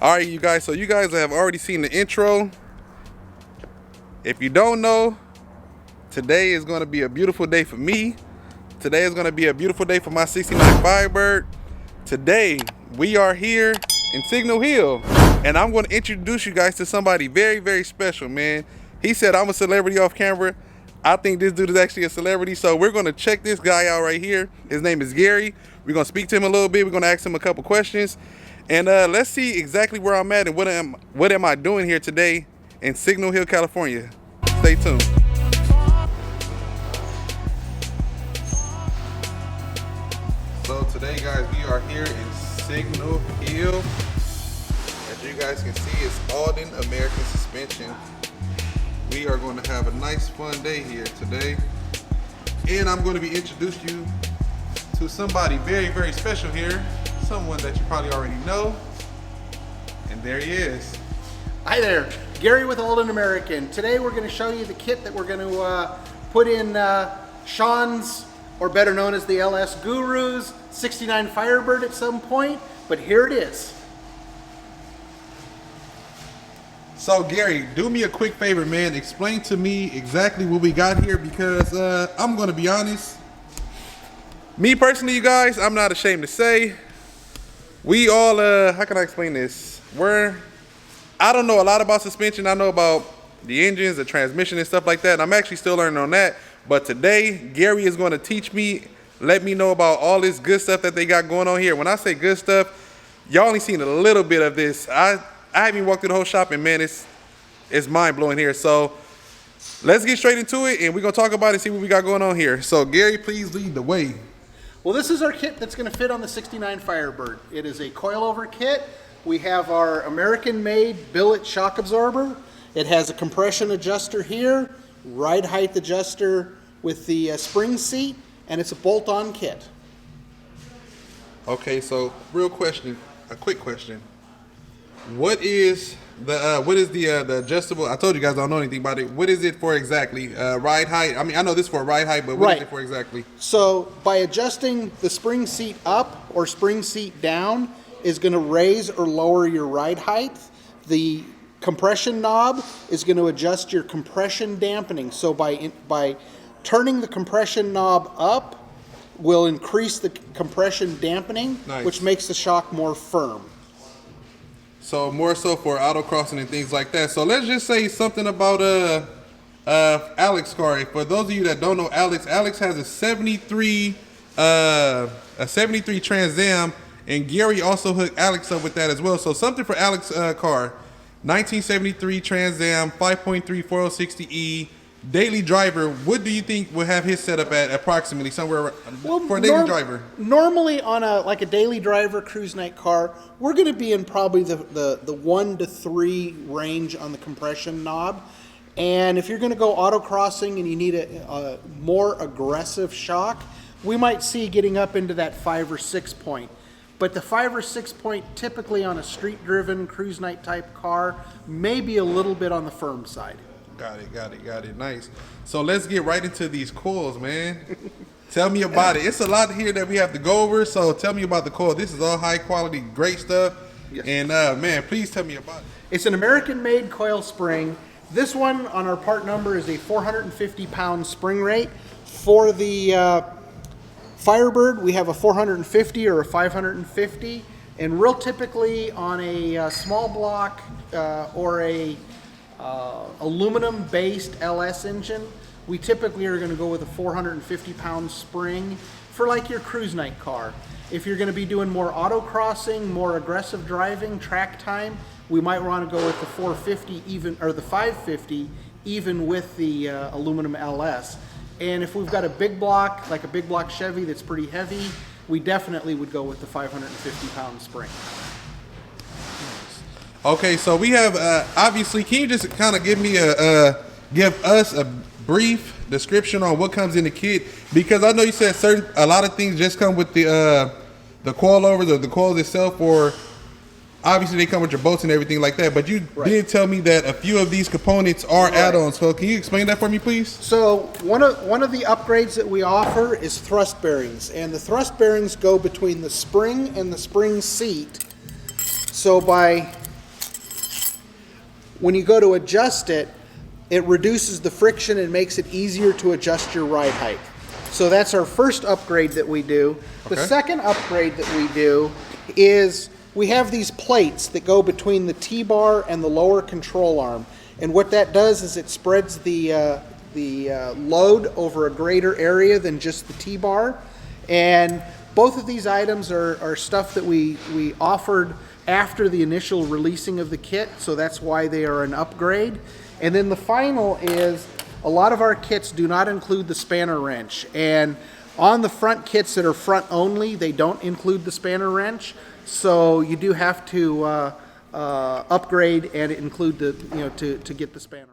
All right, you guys, so you guys have already seen the intro. If you don't know, today is going to be a beautiful day for me. Today is going to be a beautiful day for my 69 Firebird. Today, we are here in Signal Hill, and I'm going to introduce you guys to somebody very, very special, man. He said I'm a celebrity off camera. I think this dude is actually a celebrity, so we're going to check this guy out right here. His name is Gary. We're going to speak to him a little bit. We're going to ask him a couple questions. And let's see exactly where I'm at and what am I doing here today in Signal Hill, California. Stay tuned. So today, guys, we are here in Signal Hill. As you guys can see, it's Aldan American Suspension. We are going to have a nice, fun day here today. And I'm going to be introducing you to somebody very, very special here. Someone that you probably already know. And there he is. Hi there, Gary with Aldan American. Today we're going to show you the kit that we're going to put in Sean's, or better known as the LS Guru's 69 Firebird at some point, but here it is. So Gary, do me a quick favor, man. Explain to me exactly what we got here, because I'm going to be honest. Me personally, you guys, I'm not ashamed to say, we all, how can I explain this? I don't know a lot about suspension. I know about the engines, the transmission and stuff like that. And I'm actually still learning on that. But today, Gary is going to teach me, let me know about all this good stuff that they got going on here. When I say good stuff, y'all only seen a little bit of this. I haven't even walked through the whole shop, and man, it's mind blowing here. So let's get straight into it, and we're going to talk about it and see what we got going on here. So Gary, please lead the way. Well, this is our kit that's going to fit on the 69 Firebird. It is a coilover kit. We have our American-made billet shock absorber. It has a compression adjuster here, ride height adjuster with the spring seat, and it's a bolt-on kit. Okay, so a quick question. What is the adjustable? I told you guys I don't know anything about it. What is it for exactly? Ride height? I mean, I know this for ride height, but what is it for exactly? So by adjusting the spring seat up or spring seat down is going to raise or lower your ride height. The compression knob is going to adjust your compression dampening. So by turning the compression knob up will increase the compression dampening, nice, which makes the shock more firm. So more so for autocrossing and things like that. So let's just say something about Alex car. For those of you that don't know Alex has a 73 Trans Am, and Gary also hooked Alex up with that as well. So something for Alex car, 1973 Trans Am, 5.3 4060E. Daily driver, what do you think will have his setup at approximately somewhere for a daily driver? Normally on a daily driver cruise night car, we're going to be in probably the 1 to 3 range on the compression knob. And if you're going to go autocrossing and you need a more aggressive shock, we might see getting up into that 5 or 6 point. But the 5 or 6 point typically on a street driven cruise night type car may be a little bit on the firm side. Got it. Nice. So let's get right into these coils, man. Tell me about it. It's a lot here that we have to go over, so tell me about the coil. This is all high quality, great stuff. Yes. And man, please tell me about it. It's an American-made coil spring. This one on our part number is a 450-pound spring rate. For the Firebird, we have a 450 or a 550. And real typically on a small block or a aluminum-based LS engine, we typically are going to go with a 450-pound spring for like your cruise night car. If you're going to be doing more autocrossing, more aggressive driving, track time, we might want to go with the 450 even, or the 550 even with the aluminum LS. And if we've got a big block, like a big block Chevy that's pretty heavy, we definitely would go with the 550-pound spring. Okay, so we have obviously. Can you just kind of give us a brief description on what comes in the kit? Because I know you said a lot of things just come with the coilovers or the coils itself, or obviously they come with your bolts and everything like that. But you did tell me that a few of these components are add-ons. So can you explain that for me, please? So one of the upgrades that we offer is thrust bearings, and the thrust bearings go between the spring and the spring seat. So by When you go to adjust it, it reduces the friction and makes it easier to adjust your ride height. So that's our first upgrade that we do. The second upgrade that we do is we have these plates that go between the T-bar and the lower control arm. And what that does is it spreads the load over a greater area than just the T-bar. And both of these items are stuff that we offered after the initial releasing of the kit, so that's why they are an upgrade. And then the final is a lot of our kits do not include the spanner wrench. And on the front kits that are front only, they don't include the spanner wrench. So you do have to upgrade and include the, to get the spanner.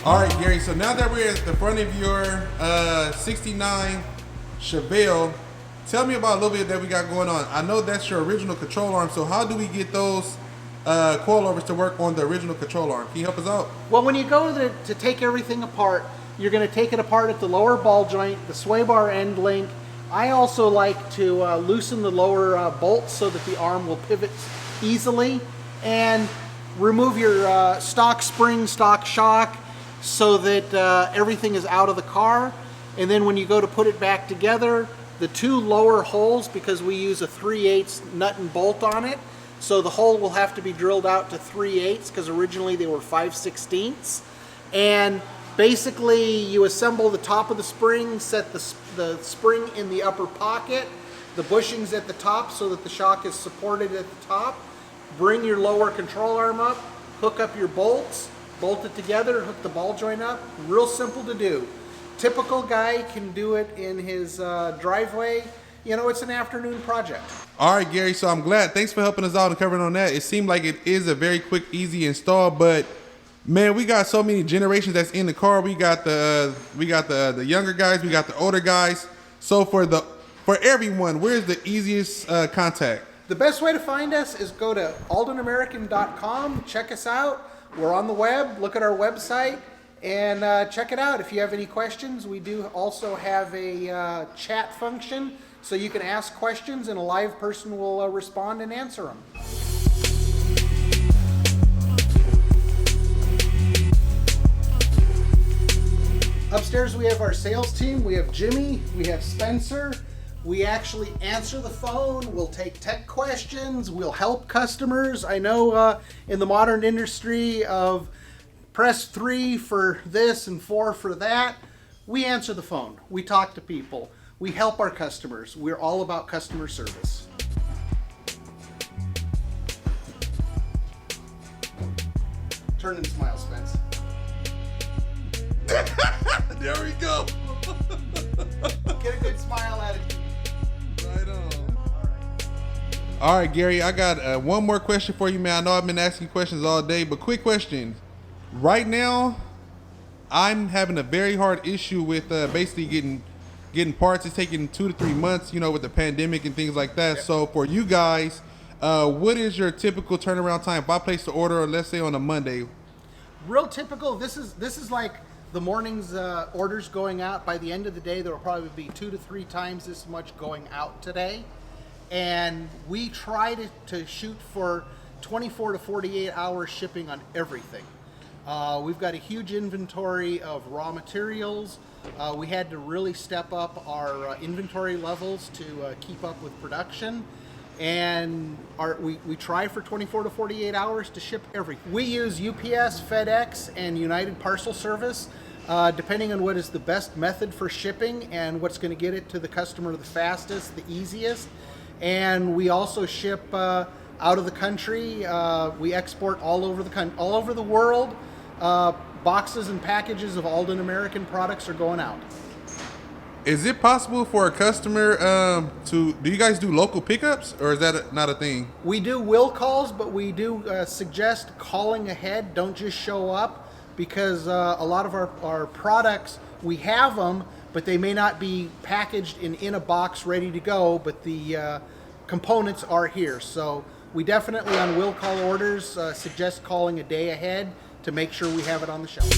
All right, Gary, so now that we're at the front of your 69 Chevelle, tell me about a little bit that we got going on. I know that's your original control arm, so how do we get those coilovers to work on the original control arm? Can you help us out? Well, when you go to take everything apart, you're going to take it apart at the lower ball joint, the sway bar end link. I also like to loosen the lower bolts so that the arm will pivot easily, and remove your stock spring, stock shock, so that everything is out of the car. And then when you go to put it back together, the two lower holes, because we use a 3/8 nut and bolt on it, so the hole will have to be drilled out to 3/8 because originally they were 5/16. And basically you assemble the top of the spring, set the spring in the upper pocket, the bushings at the top so that the shock is supported at the top. Bring your lower control arm up, hook up your bolts, bolt it together, hook the ball joint up. Real simple to do. Typical guy can do it in his driveway. You know, it's an afternoon project. All right, Gary, so I'm glad. Thanks for helping us out and covering on that. It seemed like it is a very quick, easy install, but man, we got so many generations that's in the car. We got the younger guys, we got the older guys. So for everyone, where's the easiest contact? The best way to find us is go to aldanamerican.com, check us out. We're on the web, look at our website, and check it out. If you have any questions, we do also have a chat function, so you can ask questions and a live person will respond and answer them. Upstairs we have our sales team. We have Jimmy, we have Spencer. We actually answer the phone, we'll take tech questions, we'll help customers. I know in the modern industry of press 3 for this and 4 for that, we answer the phone, we talk to people, we help our customers. We're all about customer service. Turn and smile, Spence. There we go. Get a good smile attitude. Right on. All right, Gary, I got one more question for you, man. I know I've been asking questions all day, but quick question. Right now, I'm having a very hard issue with basically getting parts. It's taking 2 to 3 months, with the pandemic and things like that. Yep. So for you guys, what is your typical turnaround time? If I place the order, let's say on a Monday. Real typical. This is like the morning's orders going out. By the end of the day, there will probably be 2 to 3 times this much going out today. And we try to shoot for 24 to 48 hour shipping on everything. We've got a huge inventory of raw materials. We had to really step up our inventory levels to keep up with production. And we try for 24 to 48 hours to ship everything. We use UPS, FedEx, and United Parcel Service. depending on what is the best method for shipping and what's going to get it to the customer the fastest, the easiest. And we also ship out of the country. We export all over the world. Boxes and packages of Aldan American products are going out. Is it possible for a customer do you guys do local pickups, or is that not a thing? We do will calls, but we do suggest calling ahead. Don't just show up, because a lot of our products, we have them, but they may not be packaged in a box ready to go, but the components are here. So we definitely, on will call orders, suggest calling a day ahead to make sure we have it on the shelf.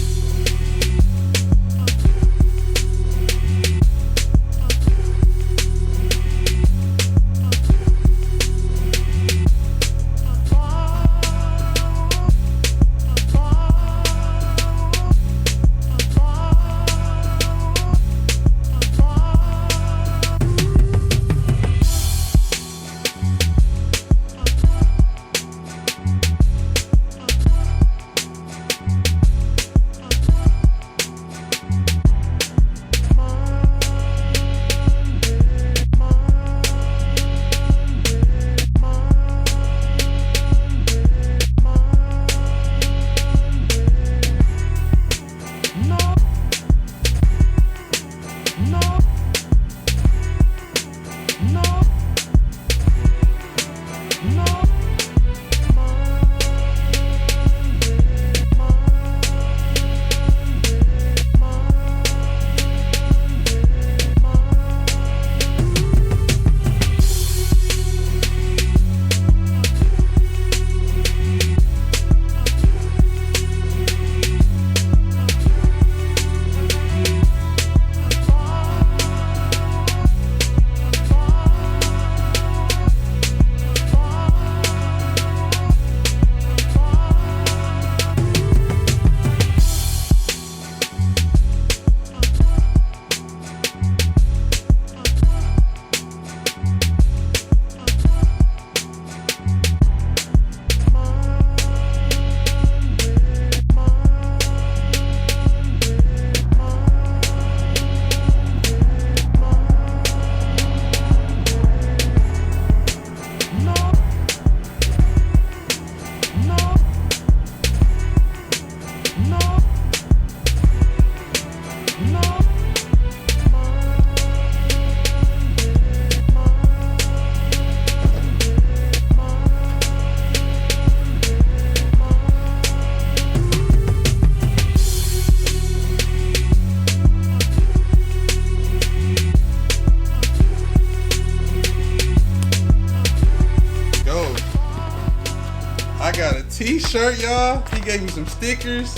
T-shirt, y'all. He gave me some stickers.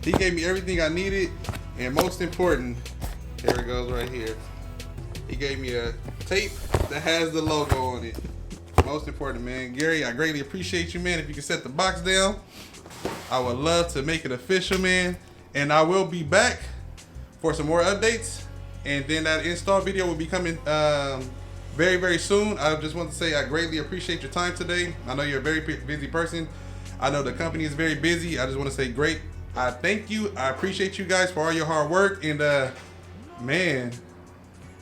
He gave me everything I needed, and most important, here it goes right here. He gave me a tape that has the logo on it. Most important, man. Gary, I greatly appreciate you, man. If you can set the box down, I would love to make it official, man. And I will be back for some more updates, and then that install video will be coming very, very soon. I just want to say I greatly appreciate your time today. I know you're a very busy person. I know the company is very busy. I just want to say great. I thank you. I appreciate you guys for all your hard work. And man,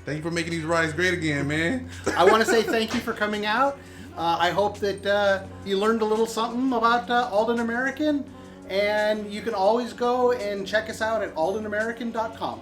thank you for making these rides great again, man. I want to say thank you for coming out. I hope that you learned a little something about Aldan American. And you can always go and check us out at aldanamerican.com.